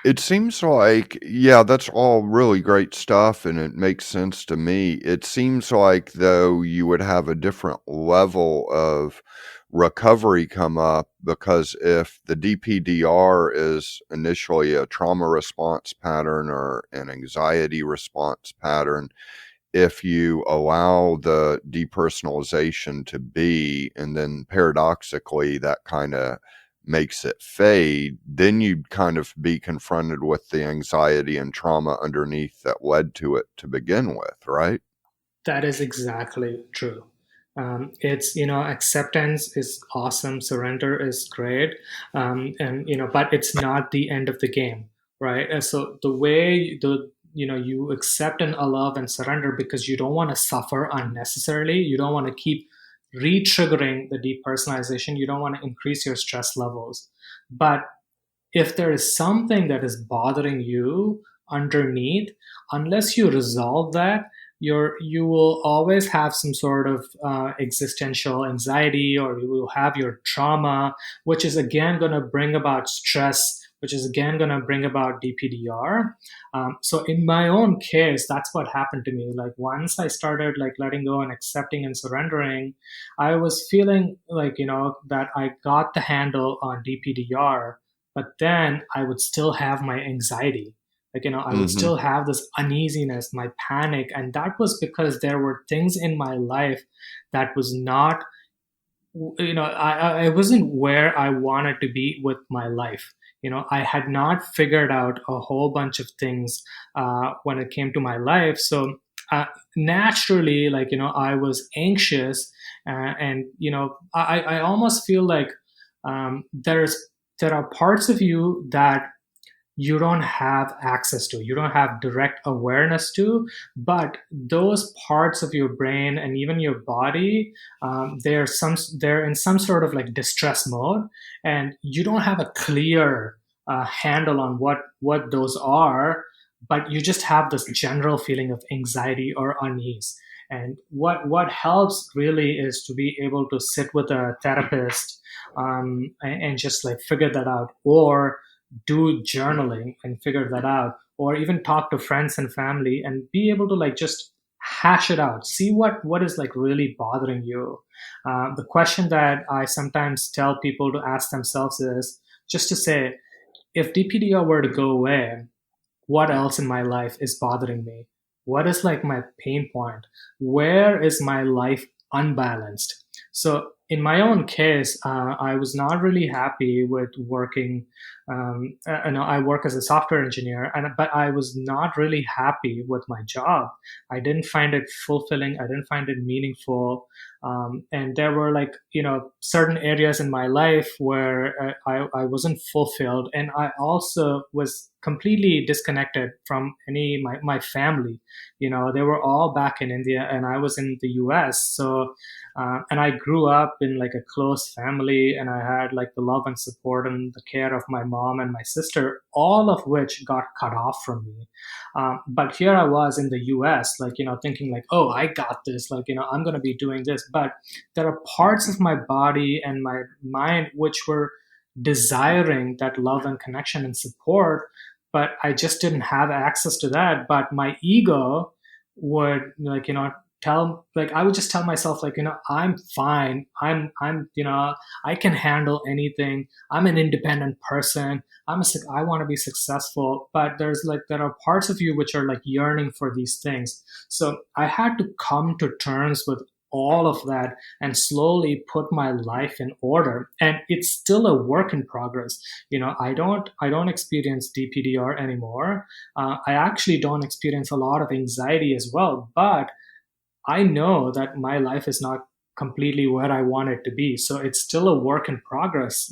It seems like, yeah, that's all really great stuff and it makes sense to me. It seems like, though, you would have a different level of recovery come up because if the DPDR is initially a trauma response pattern or an anxiety response pattern, if you allow the depersonalization to be, and then paradoxically that kind of makes it fade, then you'd kind of be confronted with the anxiety and trauma underneath that led to it to begin with, right? That is exactly true. It's, acceptance is awesome, surrender is great, and but it's not the end of the game, right? And so the way you accept and allow and surrender because you don't want to suffer unnecessarily, you don't want to keep re-triggering the depersonalization, you don't want to increase your stress levels. But if there is something that is bothering you underneath, unless you resolve that, you will always have some sort of existential anxiety, or you will have your trauma, which is again going to bring about stress, which is again going to bring about DPDR. So in my own case, that's what happened to me. Like once I started like letting go and accepting and surrendering, I was feeling like that I got the handle on DPDR, but then I would still have my anxiety. Like, I would Mm-hmm. still have this uneasiness, my panic. And that was because there were things in my life that was not, I wasn't where I wanted to be with my life. I had not figured out a whole bunch of things when it came to my life. So naturally, like, I was anxious, and, I almost feel like there are parts of you that you don't have access to, you don't have direct awareness to, but those parts of your brain and even your body, they're in some sort of like distress mode, and you don't have a clear handle on what those are, but you just have this general feeling of anxiety or unease. And what helps really is to be able to sit with a therapist, and just like figure that out, or do journaling and figure that out, or even talk to friends and family and be able to like just hash it out, see what is like really bothering you. The question that I sometimes tell people to ask themselves is just to say, if DPDR were to go away, what else in my life is bothering me? What is like my pain point? Where is my life unbalanced? So in my own case, I was not really happy with working. I work as a software engineer, but I was not really happy with my job. I didn't find it fulfilling. I didn't find it meaningful. And there were like certain areas in my life where I wasn't fulfilled, and I also was completely disconnected from my family. They were all back in India and I was in the US. So and I grew up in like a close family, and I had like the love and support and the care of my mom and my sister, all of which got cut off from me. But here I was in the US, like, thinking like, oh, I got this, like, I'm going to be doing this. But there are parts of my body and my mind which were desiring that love and connection and support, but I just didn't have access to that. But my ego would, like, tell, like, I would just tell myself, like, I'm fine, I'm I can handle anything, I'm an independent person, I want to be successful. But there are parts of you which are like yearning for these things. So I had to come to terms with all of that and slowly put my life in order, and it's still a work in progress. I don't experience DPDR anymore. I actually don't experience a lot of anxiety as well, but I know that my life is not completely where I want it to be. So it's still a work in progress.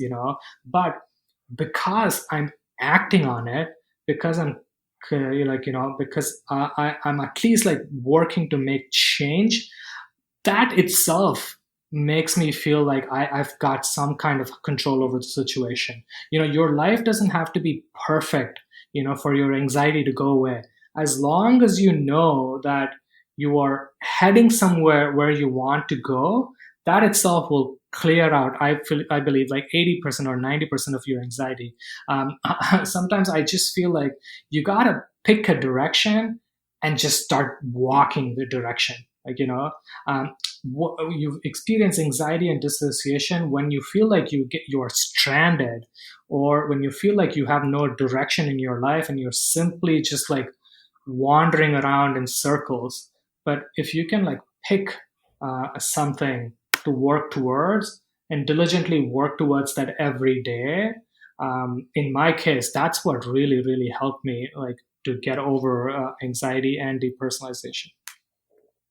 But because I'm acting on it, because I'm because I'm at least like working to make change, that itself makes me feel like I've got some kind of control over the situation. Your life doesn't have to be perfect, for your anxiety to go away. As long as you know that you are heading somewhere where you want to go, that itself will clear out, I believe, like 80% or 90% of your anxiety. Sometimes I just feel like you gotta pick a direction and just start walking the direction. Like, um, you experience anxiety and dissociation when you feel like you're stranded, or when you feel like you have no direction in your life and you're simply just like wandering around in circles. But if you can like pick something to work towards and diligently work towards that every day, in my case, that's what really, really helped me like to get over anxiety and depersonalization.